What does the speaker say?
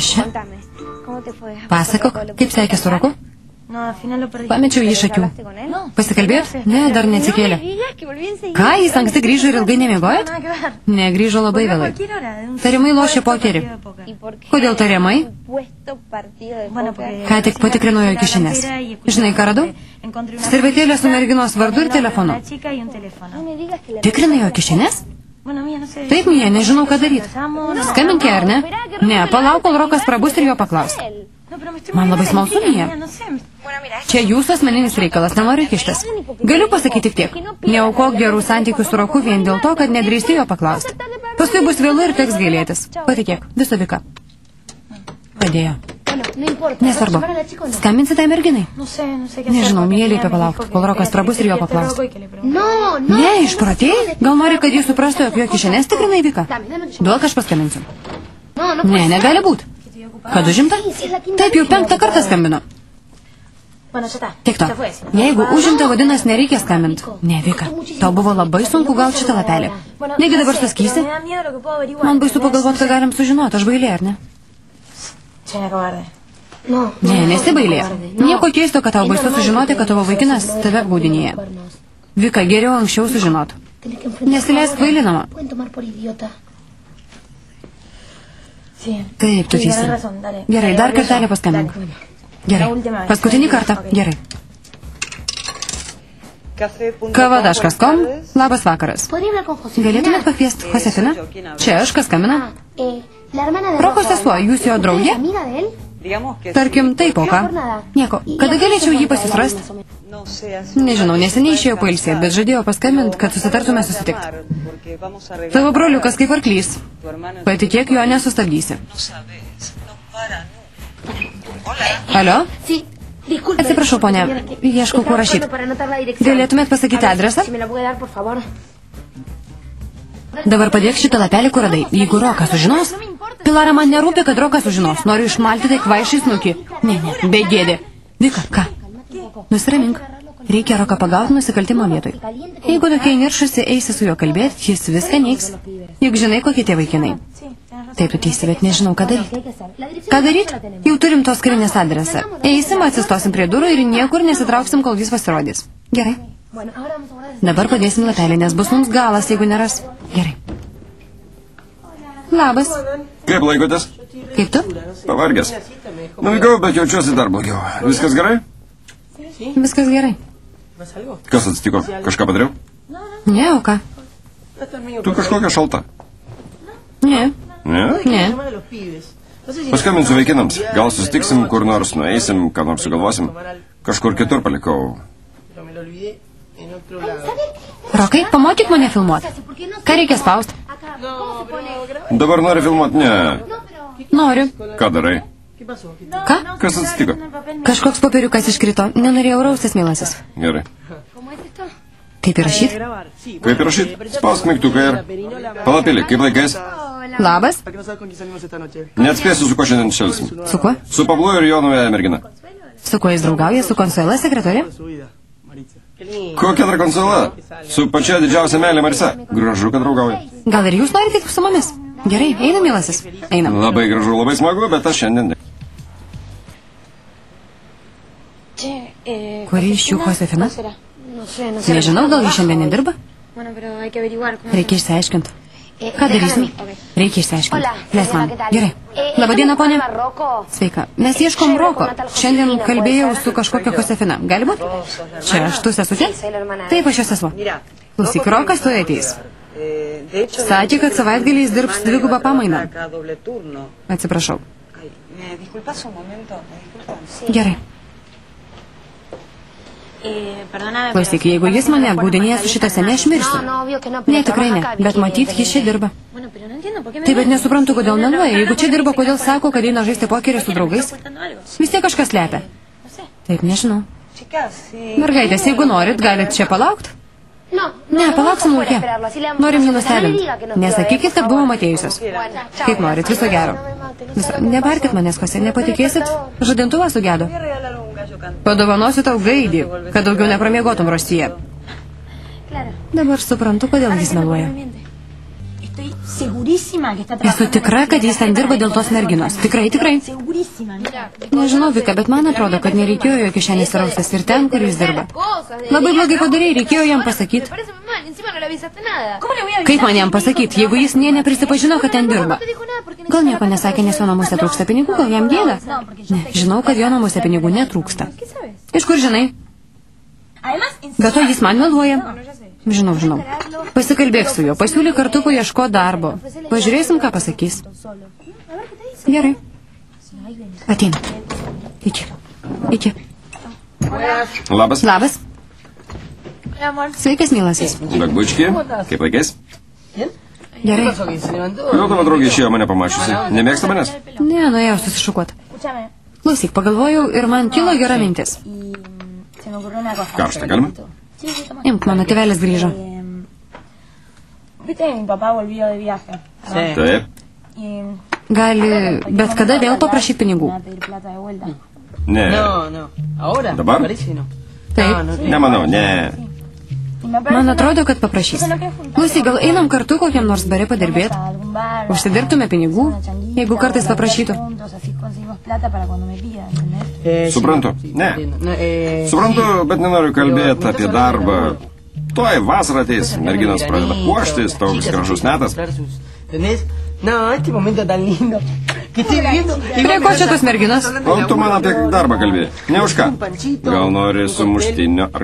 Kas čia? Pasakok, kaip sekė su Roku? Pamečiau jį iš akių. Pasikalbėjot? Ne, dar neatsikėlė. Ką, jis anksti grįžo ir ilgai nemiegojot? Ne, grįžo labai vėlai. Tariamai lošė pokerį. Kodėl tariamai? Ką tik patikrinau jo kišenės. Žinai, ką radau? Servetėlė su merginos vardu ir telefonu. Tikrinai jo kišenės? Taip, Mija, nežinau, ką daryti. Skambink ją, ar ne? Ne, palauk, kol Rokas prabus ir jo paklaus. Man labai smalsu, Mija. Čia jūsų asmeninis reikalas, nenoriu kištis. Galiu pasakyti tiek. Neaukok gerų santykių su Roku vien dėl to, kad nedrįsti jo paklausti. Paskui bus vėlu ir teks gailėtis. Patikėk, viso vika. Padėjo. Nesvarbu. Skambinsi tai merginai? Nežinau, Mija liepė palaukti, kol Rokas prabus ir jo paklausti. Ne, išprotėjai? Gal nori, kad jis suprastų, jog jo kišenės tikrinai vika? Duok, aš paskambinsiu. Ne, negali būti. Kad užimta? Taip, jau 5 kartą skambino. Tik to. Jeigu užimta, vadinasi, nereikia skambinti. Ne, Vika, tau buvo labai sunku gauti šitą lapelį. Negi dabar suskysi? Man baisu pagalvoti, ką galim sužinoti. Aš bailė, ar ne? Ne, nesibailė. Nieko keisto, kad tau baisu sužinoti, kad tavo vaikinas tave apgaudinėja. Vika, geriau anksčiau sužinotų. Nesileisk kvailinama. Taip, tu teisi. Gerai, dar kartelį paskambink. Gerai, paskutinį kartą. Gerai. Kavadaškas.com, labas vakaras. Galėtumėt pakviesti Josefiną? Čia aš, kas skambina? Roko sesuo, jūs jo draugė? Tarkim, taip, o ką? Nieko, kada galėčiau jį pasisrasti? Nežinau, neseniai išėjo pailsėti, bet žadėjo paskambinti, kad susitartume susitikti. Tavo broliukas kaip arklys. Patikėk, jo nesustabdysi. Alio? Atsiprašau, ponia, ieškau kur rašyti. Galėtumėt pasakyti adresą? Dabar padėk šitą lapelį, kur radai. Jeigu Rokas sužinos... Pilara, man nerūpi, kad Rokas sužinos. Noriu išmalti tai kvaišai snukį. Ne, be gėdė. Vika, ką? Nusiramink. Reikia Roką pagauti nusikaltimo vietoj. Jeigu tokie niršusi eisi su juo kalbėti, jis viską neigs. Juk žinai, kokie tie vaikinai. Taip, tu teisi, bet nežinau, ką daryti. Ką daryti? Jau turim tos karinės adresą. Eisim, atsistosim prie durų ir niekur nesitrauksim, kol jis pasirodys. Gerai. Dabar padėsim lapelį, nes bus mums galas, jeigu neras. Gerai. Labas. Kaip laikotės? Kaip tu? Pavargęs. Nuvykau, bet jaučiuosi dar blogiau. Viskas gerai? Viskas gerai. Kas atsitiko? Kažką padariau? Ne, o ką? Tu kažkokia šalta. Ne. Ne? Ne. Paskambinsiu vaikinams. Gal susitiksim kur nors, nueisim, ką nors sugalvosim. Kažkur kitur palikau. Rokai, pamokyk mane filmuoti. Ką reikia spausti? Dabar nori filmuoti? Ne. Noriu. Ką darai? Ką? Kas atsitiko? Kažkoks popieriukas iškrito. Nenorėjau raustis, mielasis. Gerai. Kaip įrašyti? Kaip įrašyti? Spausk mygtuką ir... Palapėlį, kaip laikais? Labas. Neatspėsiu, su kuo šiandien šelsim. Su kuo? Su Pablu ir jo nauja mergina. Su kuo jis draugauja? Su Konsuela sekretorė? Kokia dar Konsuela? Su pačia didžiausia meilė Marisa. Gražu, kad draugauja. Gal ir jūs norite su mumis? Gerai, einam, mielasis. Einam. Labai gražu, labai smagu, bet aš šiandien... Kuri iš jų Josefina? Nežinau, gal jis šiandien nedirba? Reikia išsiaiškinti. Ką darysim? Reikia išsiaiškinti. Leis man. Gerai. Labadiena, ponė. Sveika. Mes ieškom Roko. Šiandien kalbėjau su kažkokia Josefina. Gali būti? Čia aš tu sesutė? Taip, aš jos sesuo. Klausyk, Rokas tu ateis. Sakė, kad savaitgaliais dirbs dvigubą pamainą. Atsiprašau. Gerai. Klausyk, jeigu jis mane apgaudinėja su šitą senę, aš mirsiu. Ne, tikrai ne, bet matyt, jis čia dirba. Taip, bet nesuprantu, kodėl meluoja. Jeigu čia dirba, kodėl sako, kad eina žaisti pokerį su draugais? Vis tiek kažkas slepia. Taip, nežinau. Mergaitės, jeigu norit, galit čia palaukti? Ne, palauksim lauke. Norim jį nustebinti. Nesakykit, kad buvom atėjusios. Kaip norit, viso gero. Nebarkit manęs, Kose, nepatikėsit? Žadintuvas sugedo. Padovanosiu tau gaidį, kad daugiau nepramiegotum Rosyje. Dabar suprantu, kodėl jis meluoja. Esu tikra, kad jis ten dirba dėl tos merginos. Tikrai, tikrai. Nežinau, Vika, bet man atrodo, kad nereikėjo jo kišenės raustas ir ten, kur jis dirba. Labai blogai padarei, reikėjo jam pasakyti. Kaip man jam pasakyti, jeigu jis neprisipažino, kad ten dirba? Gal nieko nesakė, nes jo namuose trūksta pinigų, gal jam gėda? Ne, žinau, kad jo namuose pinigų netrūksta. Iš kur žinai? Be to jis man meluoja. Žinau. Pasikalbėk su juo, pasiūly kartu paieško darbo. Pažiūrėsim, ką pasakys. Gerai. Ateina. Iki. Labas. Labas. Sveikas, mielasis. Dagbučki, kaip laikės? Gerai. Kodėl tavo draugė išėjo mane pamačiusi? Nemėgsta manęs? Ne, nuėjau susišukuot. Klausyk, pagalvojau ir man kilo gera mintis. Karštą galima? Imk, mano tėvelis grįžo. Taip. Gali bet kada vėl paprašyti pinigų. Ne. Dabar? Taip. Nemanau, ne. Man atrodo, kad paprašys. Klausyk, gal einam kartu kokiam nors bare padirbėt? Užsidirbtume pinigų, jeigu kartais paprašytų. Suprantu. Ne. Suprantu, bet nenoriu kalbėti apie darbą. Tuoj vasarą ateis, merginos pradeda puoštis, toks gražus metas. Prie ko čia tos merginos? O tu man apie darbą kalbėjai. Ne už ką. Gal nori sumuštinio ar